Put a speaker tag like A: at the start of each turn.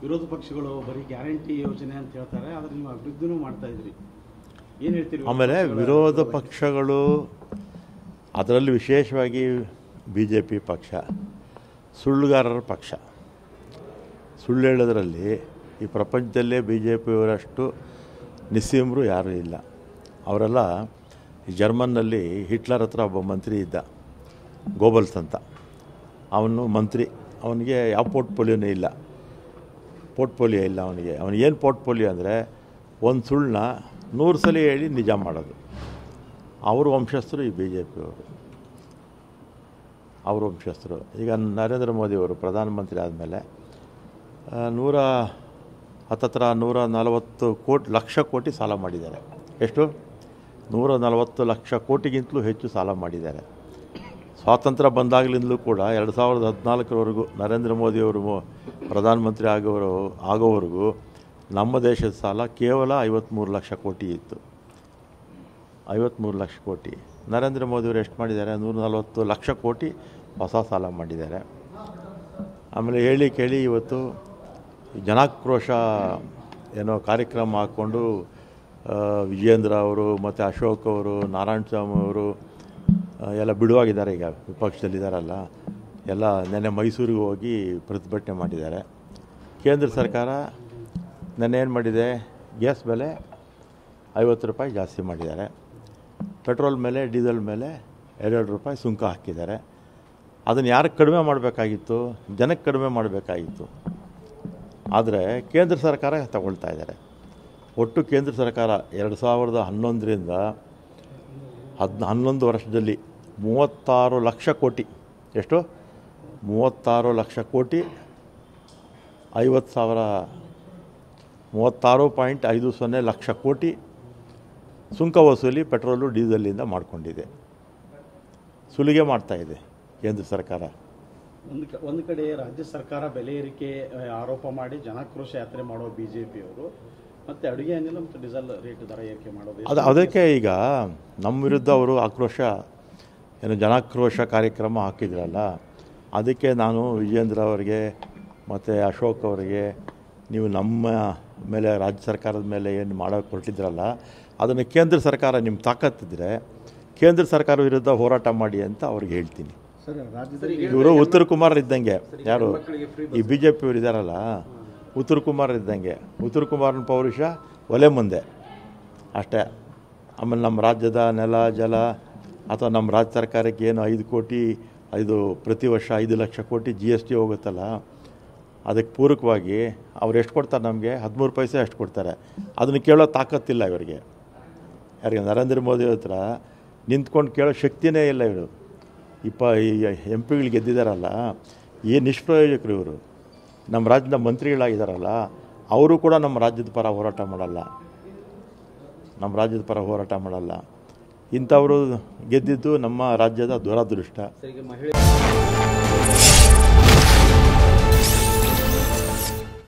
A: ವಿರೋಧ ಪಕ್ಷಗಳು ಬರೀ ಗ್ಯಾರಂಟಿ ಯೋಜನೆ ಅಂತ ಹೇಳ್ತಾರೆ, ಆದರೆ ನೀವು ಅಭಿವೃದ್ಧಿನೂ ಮಾಡ್ತಾ ಇದ್ರಿ, ಏನು ಹೇಳ್ತೀರಿ?
B: ಆಮೇಲೆ ವಿರೋಧ ಪಕ್ಷಗಳು, ಅದರಲ್ಲಿ ವಿಶೇಷವಾಗಿ BJP ಪಕ್ಷ ಸುಳ್ಳುಗಾರರ ಪಕ್ಷ. ಸುಳ್ಳು ಹೇಳೋದ್ರಲ್ಲಿ ಈ ಪ್ರಪಂಚದಲ್ಲೇ BJPಯವರಷ್ಟು ನಿಸ್ಸೀಮರು ಯಾರೂ ಇಲ್ಲ. ಅವರೆಲ್ಲ ಜರ್ಮನ್ನಲ್ಲಿ ಹಿಟ್ಲರ್ ಹತ್ರ ಒಬ್ಬ ಮಂತ್ರಿ ಇದ್ದ, ಗೋಬಲ್ಸ್ ಅಂತ. ಅವನು ಮಂತ್ರಿ, ಅವನಿಗೆ ಯಾವ ಪೋರ್ಟ್ಫೋಲಿಯೋನೇ ಇಲ್ಲ, ಪೋರ್ಟ್ಫೋಲಿಯೋ ಇಲ್ಲ ಅವನಿಗೆ. ಅವನಿಗೇನು ಪೋರ್ಟ್ಫೋಲಿಯೋ ಅಂದರೆ ಒಂದು ಸುಳ್ಳನ್ನ 100 ಸಲ ಹೇಳಿ ನಿಜ ಮಾಡೋದು. ಅವ್ರ ವಂಶಸ್ಥರು ಈ BJPಯವರು, ಅವ್ರ ವಂಶಸ್ಥರು. ಈಗ ನರೇಂದ್ರ ಮೋದಿಯವರು ಪ್ರಧಾನಮಂತ್ರಿ ಆದಮೇಲೆ 140 ಲಕ್ಷ ಕೋಟಿ ಸಾಲ ಮಾಡಿದ್ದಾರೆ. ಎಷ್ಟು? 140 ಲಕ್ಷ ಕೋಟಿಗಿಂತಲೂ ಹೆಚ್ಚು ಸಾಲ ಮಾಡಿದ್ದಾರೆ. ಸ್ವಾತಂತ್ರ್ಯ ಬಂದಾಗಲಿಂದಲೂ ಕೂಡ 2014ವರೆಗೂ ನರೇಂದ್ರ ಮೋದಿಯವರು ಪ್ರಧಾನಮಂತ್ರಿ ಆಗೋವರೆಗೂ ನಮ್ಮ ದೇಶದ ಸಾಲ ಕೇವಲ 53 ಲಕ್ಷ ಕೋಟಿ ಇತ್ತು. 53 ಲಕ್ಷ ಕೋಟಿ. ನರೇಂದ್ರ ಮೋದಿಯವರು ಎಷ್ಟು ಮಾಡಿದ್ದಾರೆ? 140 ಲಕ್ಷ ಕೋಟಿ ಹೊಸ ಸಾಲ ಮಾಡಿದ್ದಾರೆ. ಆಮೇಲೆ ಹೇಳಿ ಕೇಳಿ ಇವತ್ತು ಜನಾಕ್ರೋಶ ಏನೋ ಕಾರ್ಯಕ್ರಮ ಹಾಕ್ಕೊಂಡು ವಿಜೇಂದ್ರ ಅವರು ಮತ್ತು ಅಶೋಕ್ ಅವರು, ನಾರಾಯಣ ಸ್ವಾಮಿ ಅವರು ಎಲ್ಲ ಬಿಡುವಾಗಿದ್ದಾರೆ. ಈಗ ವಿಪಕ್ಷದಲ್ಲಿದ್ದಾರಲ್ಲ, ಎಲ್ಲ ನೆನ್ನೆ ಮೈಸೂರಿಗೆ ಹೋಗಿ ಪ್ರತಿಭಟನೆ ಮಾಡಿದ್ದಾರೆ. ಕೇಂದ್ರ ಸರ್ಕಾರ ನೆನ್ನೆ ಏನು ಮಾಡಿದೆ? ಗ್ಯಾಸ್ ಬೆಲೆ 50 ರೂಪಾಯಿ ಜಾಸ್ತಿ ಮಾಡಿದ್ದಾರೆ. ಪೆಟ್ರೋಲ್ ಮೇಲೆ, ಡೀಸೆಲ್ ಮೇಲೆ 2 ರೂಪಾಯಿ ಸುಂಕ ಹಾಕಿದ್ದಾರೆ. ಅದನ್ನು ಯಾರಿಗೆ ಕಡಿಮೆ ಮಾಡಬೇಕಾಗಿತ್ತು? ಜನಕ್ಕೆ ಕಡಿಮೆ ಮಾಡಬೇಕಾಗಿತ್ತು. ಆದರೆ ಕೇಂದ್ರ ಸರ್ಕಾರ ತಗೊಳ್ತಾ ಇದ್ದಾರೆ. ಒಟ್ಟು ಕೇಂದ್ರ ಸರ್ಕಾರ 2011ರಿಂದ 11 ವರ್ಷದಲ್ಲಿ 36 ಲಕ್ಷ ಕೋಟಿ, ಎಷ್ಟು? 36 ಲಕ್ಷ ಕೋಟಿ 36.50 ಲಕ್ಷ ಕೋಟಿ ಸುಂಕ ವಸೂಲಿ ಪೆಟ್ರೋಲು ಡೀಸೆಲಿಂದ ಮಾಡಿಕೊಂಡಿದೆ. ಸುಲಿಗೆ ಮಾಡ್ತಾಯಿದೆ ಕೇಂದ್ರ ಸರ್ಕಾರ.
A: ಒಂದು ಕಡೆ ರಾಜ್ಯ ಸರ್ಕಾರ ಬೆಲೆ ಏರಿಕೆ ಆರೋಪ ಮಾಡಿ ಜನಾಕ್ರೋಶ ಯಾತ್ರೆ ಮಾಡೋ BJPಯವರು, ಮತ್ತು ಅಡುಗೆ ಅನಿಲ ಮತ್ತು ಡೀಸೆಲ್ ರೇಟ್ ದರ ಏರಿಕೆ ಮಾಡೋದು,
B: ಅದಕ್ಕೆ ಈಗ ನಮ್ಮ ವಿರುದ್ಧ ಅವರು ಜನಾಕ್ರೋಶ ಕಾರ್ಯಕ್ರಮ ಹಾಕಿದ್ರಲ್ಲ, ಅದಕ್ಕೆ ನಾನು ವಿಜೇಂದ್ರ ಅವರಿಗೆ ಮತ್ತು ಅಶೋಕ್ ಅವರಿಗೆ, ನೀವು ನಮ್ಮ ಮೇಲೆ ರಾಜ್ಯ ಸರ್ಕಾರದ ಮೇಲೆ ಏನು ಮಾಡೋಕ್ಕೆ ಹೊರಟಿದ್ರಲ್ಲ, ಅದನ್ನು ಕೇಂದ್ರ ಸರ್ಕಾರ ನಿಮ್ಮ ತಾಕತ್ತಿದ್ರೆ ಕೇಂದ್ರ ಸರ್ಕಾರ ವಿರುದ್ಧ ಹೋರಾಟ ಮಾಡಿ ಅಂತ ಅವ್ರಿಗೆ ಹೇಳ್ತೀನಿ. ಇವರು ಉತ್ತರ ಕುಮಾರ್ ಇದ್ದಂಗೆ, ಯಾರು ಈ BJPಯವರು ಇದ್ದಾರಲ್ಲ, ಉತ್ತರ ಕುಮಾರ್ ಇದ್ದಂಗೆ. ಉತ್ತರ ಕುಮಾರನ ಪೌರುಷ ಒಲೆ ಮುಂದೆ ಅಷ್ಟೇ. ಆಮೇಲೆ ನಮ್ಮ ರಾಜ್ಯದ ನೆಲ, ಜಲ ಅಥವಾ ನಮ್ಮ ರಾಜ್ಯ ಸರ್ಕಾರಕ್ಕೆ ಏನು 5 ಕೋಟಿ ಪ್ರತಿ ವರ್ಷ 5 ಲಕ್ಷ ಕೋಟಿ GST ಹೋಗುತ್ತಲ್ಲ, ಅದಕ್ಕೆ ಪೂರಕವಾಗಿ ಅವ್ರು ಎಷ್ಟು ಕೊಡ್ತಾರೆ? ನಮಗೆ 13 ಪೈಸೆ ಅಷ್ಟು ಕೊಡ್ತಾರೆ. ಅದನ್ನು ಕೇಳೋ ತಾಕತ್ತಿಲ್ಲ ಇವರಿಗೆ. ಯಾರಿಗೆ? ನರೇಂದ್ರ ಮೋದಿ ಹತ್ರ ನಿಂತ್ಕೊಂಡು ಕೇಳೋ ಶಕ್ತಿನೇ ಇಲ್ಲ ಇವರು. MP ಗೆದ್ದಿದ್ದಾರಲ್ಲ, ಏನು ನಿಷ್ಪ್ರಯೋಜಕರು ಇವರು. ನಮ್ಮ ರಾಜ್ಯದ ಮಂತ್ರಿಗಳಾಗಿದ್ದಾರಲ್ಲ, ಅವರು ಕೂಡ ನಮ್ಮ ರಾಜ್ಯದ ಪರ ಹೋರಾಟ ಮಾಡಲ್ಲ. ಇಂಥವರು ಗೆದ್ದಿದ್ದು ನಮ್ಮ ರಾಜ್ಯದ ದುರದೃಷ್ಟ.